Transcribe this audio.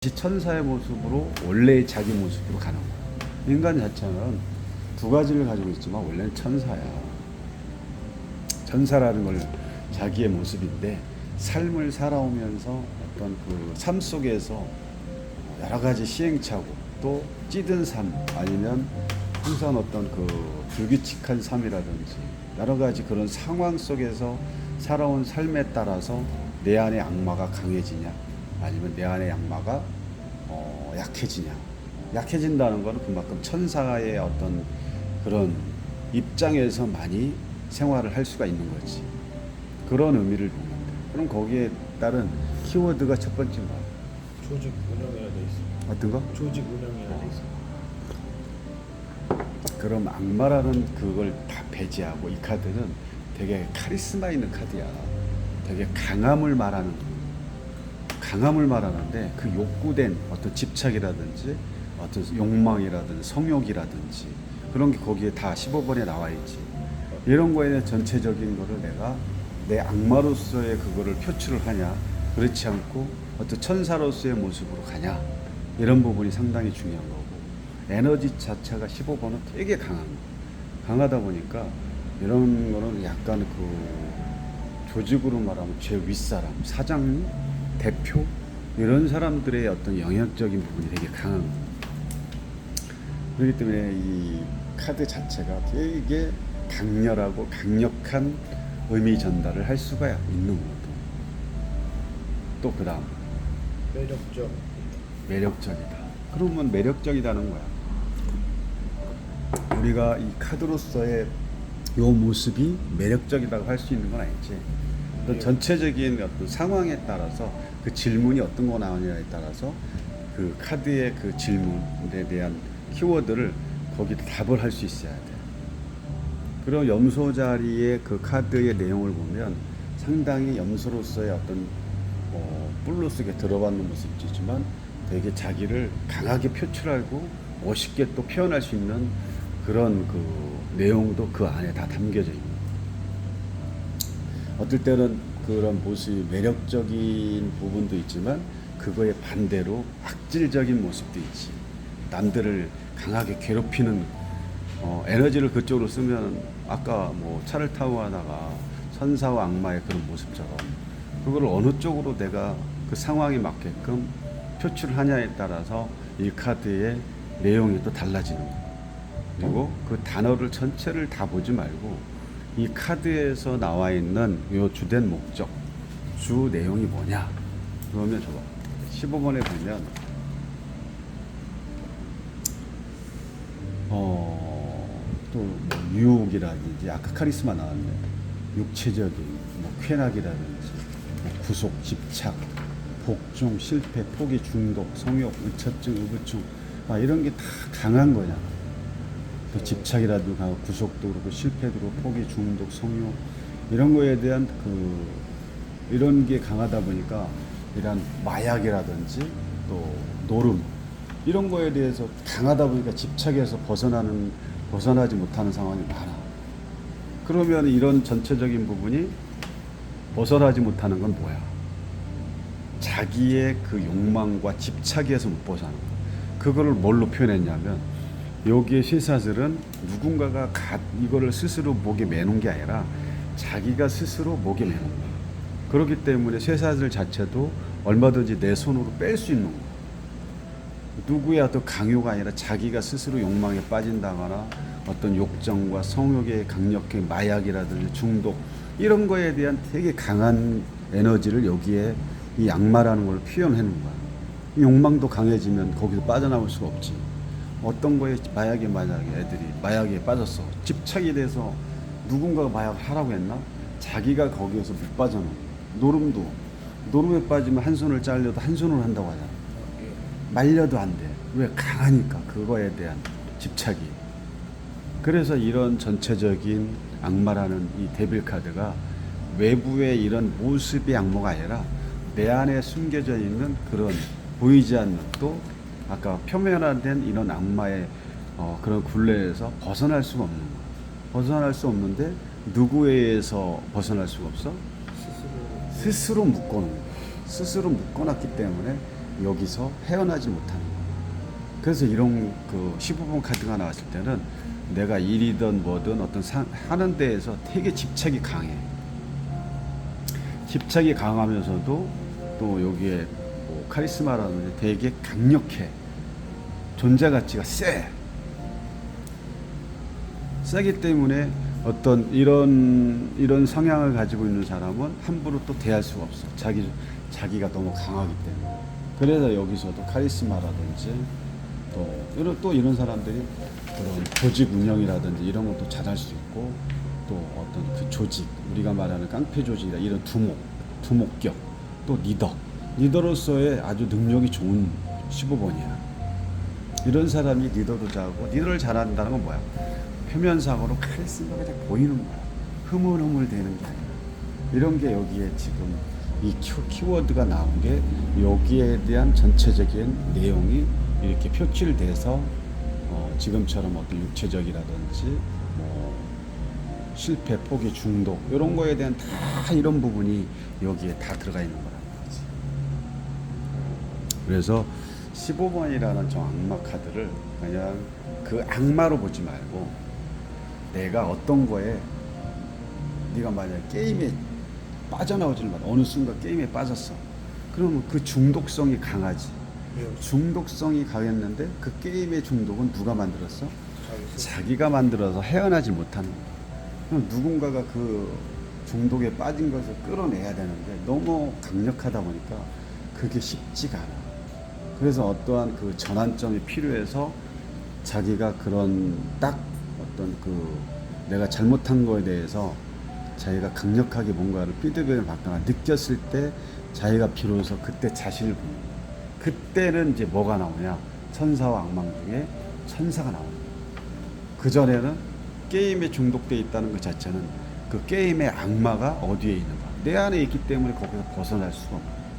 천사의 모습으로 원래의 자기 모습으로 가는 거야. 인간 자체는 두 가지를 가지고 있지만 원래는 천사야. 천사라는 걸 자기의 모습인데 삶을 살아오면서 어떤 그 삶 속에서 여러 가지 시행착오 또 찌든 삶 아니면 항상 어떤 그 불규칙한 삶이라든지 여러 가지 그런 상황 속에서 살아온 삶에 따라서 내 안의 악마가 강해지냐 아니면 내 안의 악마가 약해지냐. 약해진다는 것은 그만큼 천사의 어떤 그런 입장에서 많이 생활을 할 수가 있는 거지. 그런 의미를 보는데 그럼 거기에 따른 키워드가 첫 번째 뭐야? 조직 운영해야 돼 있어. 어떤 거? 조직 운영해야 돼 있어. 그럼 악마라는 그걸 다 배제하고 이 카드는 되게 카리스마 있는 카드야. 되게 강함을 말하는데 그 욕구된 어떤 집착이라든지 어떤 욕망이라든지 성욕이라든지 그런 게 거기에 다 15번에 나와 있지. 이런 거에 대한 전체적인 거를 내가 내 악마로서의 그거를 표출을 하냐 그렇지 않고 어떤 천사로서의 모습으로 가냐 이런 부분이 상당히 중요한 거고 에너지 자체가 15번은 되게 강하다 보니까 이런 거는 약간 그 조직으로 말하면 제일 윗사람 사장님 대표 이런 사람들의 어떤 영향적인 부분이 되게 강한 거예요. 그렇기 때문에 이 카드 자체가 되게 강렬하고 강력한 의미 전달을 할 수가 있는 거고 또 그 다음 매력적이다. 그러면 매력적이다는 거야. 우리가 이 카드로서의 요 모습이 매력적이라고 할 수 있는 건 아니지. 또 전체적인 어떤 상황에 따라서 그 질문이 어떤 거 나오냐에 따라서 그 카드의 그 질문에 대한 키워드를 거기다 답을 할 수 있어야 돼. 그리고 염소 자리의 그 카드의 내용을 보면 상당히 염소로서의 어떤 뿔로 속에 들어받는 모습이 있지만 되게 자기를 강하게 표출하고 멋있게 또 표현할 수 있는 그런 그 내용도 그 안에 다 담겨져 있는. 어떨 때는 그런 모습이 매력적인 부분도 있지만 그거에 반대로 악질적인 모습도 있지. 남들을 강하게 괴롭히는 에너지를 그쪽으로 쓰면 아까 뭐 차를 타고 가다가 천사와 악마의 그런 모습처럼 그걸 어느 쪽으로 내가 그 상황에 맞게끔 표출하냐에 따라서 이 카드의 내용이 또 달라지는 거야. 그리고 그 단어를 전체를 다 보지 말고 이 카드에서 나와 있는 요 주된 목적, 주 내용이 뭐냐? 그러면 좋아. 15번에 보면 또뭐 유혹이라든지 아까 카리스마 나왔네. 육체적인 뭐 쾌락이라든지 뭐 구속, 집착, 복종, 실패, 포기, 중독, 성욕, 의처증, 의부증 이런 게 다 강한 거냐. 또 집착이라도 강하고 구속도 그렇고 실패도 그렇고 포기, 중독, 성욕 이런 거에 대한 이런 게 강하다 보니까 이런 마약이라든지 또 노름 이런 거에 대해서 강하다 보니까 집착에서 벗어나지 못하는 상황이 많아. 그러면 이런 전체적인 부분이 벗어나지 못하는 건 뭐야? 자기의 그 욕망과 집착에서 못 벗어나는 거야. 그거를 뭘로 표현했냐면 여기에 쇠사슬은 누군가가 이거를 스스로 목에 매는 게 아니라 자기가 스스로 목에 매는 거야. 그렇기 때문에 쇠사슬 자체도 얼마든지 내 손으로 뺄 수 있는 거야. 누구의 어떤 강요가 아니라 자기가 스스로 욕망에 빠진다거나 어떤 욕정과 성욕의 강력한 마약이라든지 중독 이런 거에 대한 되게 강한 에너지를 여기에 이 악마라는 걸 표현하는 거야. 욕망도 강해지면 거기서 빠져나올 수가 없지. 어떤 거에 마약에 만약에 애들이 마약에 빠졌어. 집착이 돼서 누군가가 마약을 하라고 했나? 자기가 거기에서 못 빠져나. 노름에 빠지면 한 손을 잘려도 한 손으로 한다고 하잖아. 말려도 안 돼. 왜? 강하니까 그거에 대한 집착이. 그래서 이런 전체적인 악마라는 이 데빌 카드가 외부의 이런 모습의 악마가 아니라 내 안에 숨겨져 있는 그런 보이지 않는 또 아까 표면화된 이런 악마의 그런 굴레에서 벗어날 수가 없는 거야. 벗어날 수 없는데 누구에 의해서 벗어날 수가 없어? 스스로 묶어놓은 거야. 스스로 묶어놨기 때문에 여기서 헤어나지 못하는 거예요. 그래서 이런 그 15번 카드가 나왔을 때는 내가 일이든 뭐든 어떤 하는 데에서 되게 집착이 강해. 집착이 강하면서도 또 여기에 뭐 카리스마라든지 되게 강력해. 존재 가치가 세기 때문에 어떤 이런 성향을 가지고 있는 사람은 함부로 또 대할 수가 없어. 자기가 너무 강하기 때문에. 그래서 여기서도 카리스마라든지 또 이런 사람들이 그런 조직 운영이라든지 이런 것도 잘할 수 있고, 또 어떤 그 조직, 우리가 말하는 깡패 조직이나 이런 두목격, 또 리더로서의 아주 능력이 좋은 15번이야. 이런 사람이 리더도 잘하고, 리더를 잘한다는 건 뭐야? 표면상으로 카리스마가 잘 보이는 거야. 흐물흐물 되는 게 아니라. 이런 게 여기에 지금 이 키워드가 나온 게, 여기에 대한 전체적인 내용이 이렇게 표출돼서 지금처럼 어떤 육체적이라든지 뭐 실패, 포기, 중독 이런 거에 대한 다 이런 부분이 여기에 다 들어가 있는 거란 말이지. 그래서 15번이라는 저 악마 카드를 그냥 그 악마로 보지 말고, 내가 어떤 거에, 네가 만약에 게임에 빠져나오지를 말, 어느 순간 게임에 빠졌어. 그러면 그 중독성이 강하지. 중독성이 강했는데 그 게임의 중독은 누가 만들었어? 자기가 만들어서 헤어나지 못하는 거야. 그럼 누군가가 그 중독에 빠진 것을 끌어내야 되는데 너무 강력하다 보니까 그게 쉽지가 않아. 그래서 어떠한 그 전환점이 필요해서 자기가 그런 딱 어떤 그 내가 잘못한 거에 대해서 자기가 강력하게 뭔가를 피드백을 받거나 느꼈을 때 자기가 비로소 그때 자신을 보는 거야. 그때는 이제 뭐가 나오냐? 천사와 악망 중에 천사가 나오는 거야. 그전에는 게임에 중독되어 있다는 것 자체는 그 게임의 악마가 어디에 있는가? 내 안에 있기 때문에 거기서 벗어날 수가 없는 거야.